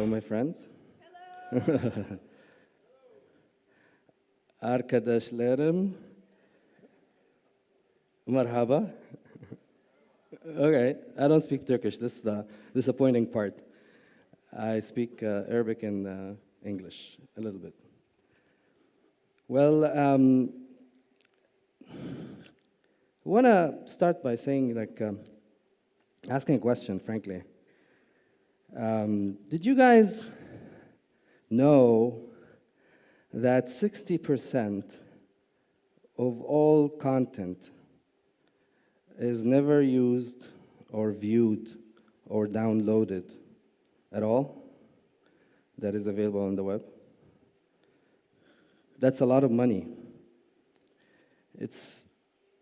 my friends. Arkadaşlarım. Marhaba. Okay, I don't speak Turkish. This is the disappointing part. I speak Arabic and English a little bit. Well, I want to start by saying, asking a question, frankly. Did you guys know that 60% of all content is never used or viewed or downloaded at all that is available on the web? That's a lot of money. It's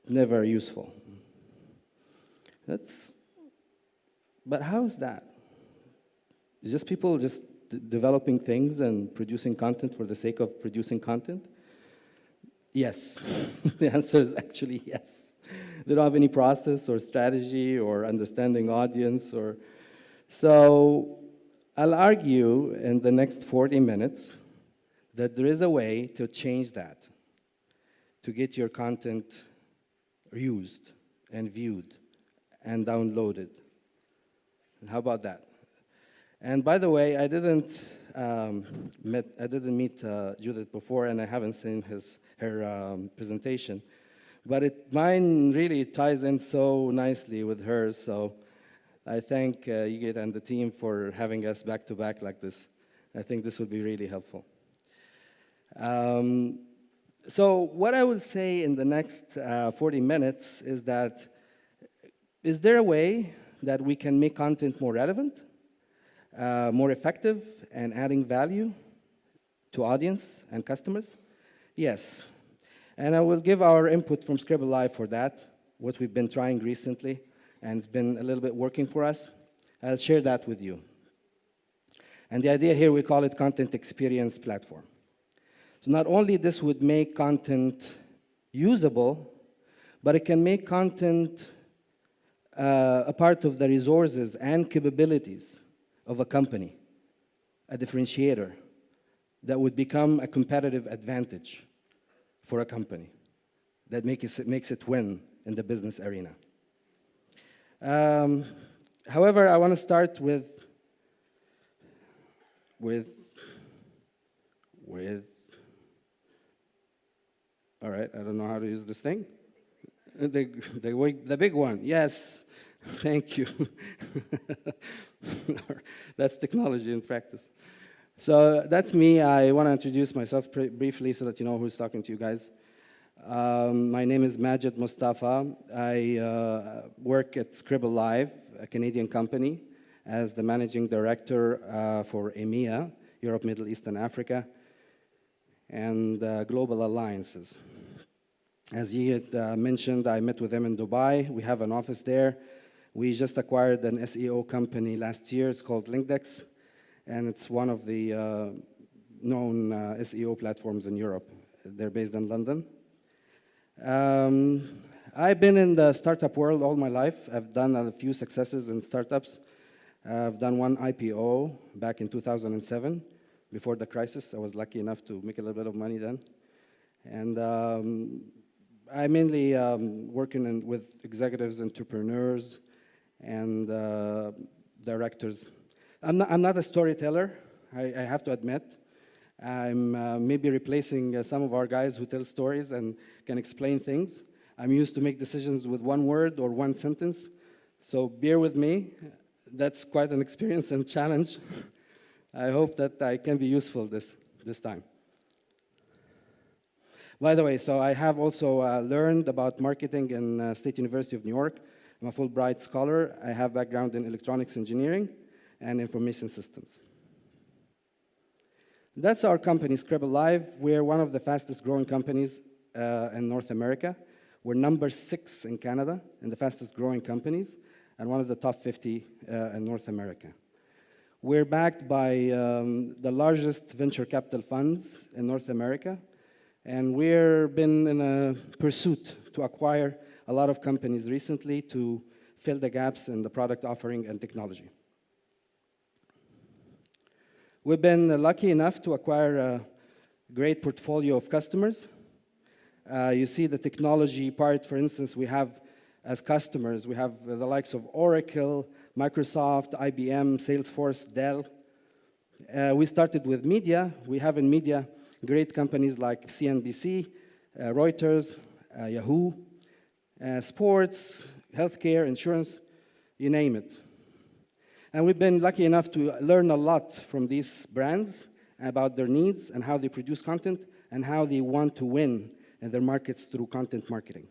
never useful. But how is that? Is just people just developing things and producing content for the sake of producing content? Yes. The answer is actually yes. They don't have any process or strategy or understanding audience or... So I'll argue in the next 40 minutes that there is a way to change that, to get your content used and viewed and downloaded. And how about that? And by the way, I didn't meet Judith before, and I haven't seen her presentation. But mine really ties in so nicely with hers, so I thank Yigit and the team for having us back to back like this. I think this would be really helpful. So what I will say in the next 40 minutes is that, is there a way that we can make content more relevant, more effective, and adding value to audience and customers? Yes. And I will give our input from Scribble Live for that, what we've been trying recently, and it's been a little bit working for us. I'll share that with you. And the idea here, we call it Content Experience Platform. So not only this would make content usable, but it can make content a part of the resources and capabilities of a company, a differentiator that would become a competitive advantage for a company that makes it win in the business arena. However, I want to start with all right, I don't know how to use this thing. The big one, yes. Thank you. That's technology in practice. So that's me. I want to introduce myself briefly so that you know who's talking to you guys. My name is Majid Mostafa. I work at Scribble Live, a Canadian company, as the managing director for EMEA, Europe, Middle East, and Africa, and global alliances. As he had mentioned, I met with him in Dubai. We have an office there. We just acquired an SEO company last year. It's called Linkdex, and it's one of the known SEO platforms in Europe. They're based in London. I've been in the startup world all my life. I've done a few successes in startups. I've done one IPO back in 2007, before the crisis. I was lucky enough to make a little bit of money then. And I mainly working with executives, entrepreneurs, and directors. I'm not a storyteller, I have to admit. I'm maybe replacing some of our guys who tell stories and can explain things. I'm used to make decisions with one word or one sentence, so bear with me. That's quite an experience and challenge. I hope that I can be useful this time. By the way, so I have also learned about marketing in State University of New York. I'm a Fulbright scholar. I have background in electronics engineering and information systems. That's our company, Scribble Live. We're one of the fastest growing companies in North America. We're number 6 in Canada, in the fastest growing companies, and one of the top 50 in North America. We're backed by the largest venture capital funds in North America, and we've been in a pursuit to acquire a lot of companies recently to fill the gaps in the product offering and technology. We've been lucky enough to acquire a great portfolio of customers. You see the technology part, for instance, we have as customers, we have the likes of Oracle, Microsoft, IBM, Salesforce, Dell. We started with media. We have in media great companies like CNBC, Reuters, Yahoo, sports, healthcare, insurance, you name it. And we've been lucky enough to learn a lot from these brands about their needs and how they produce content and how they want to win in their markets through content marketing.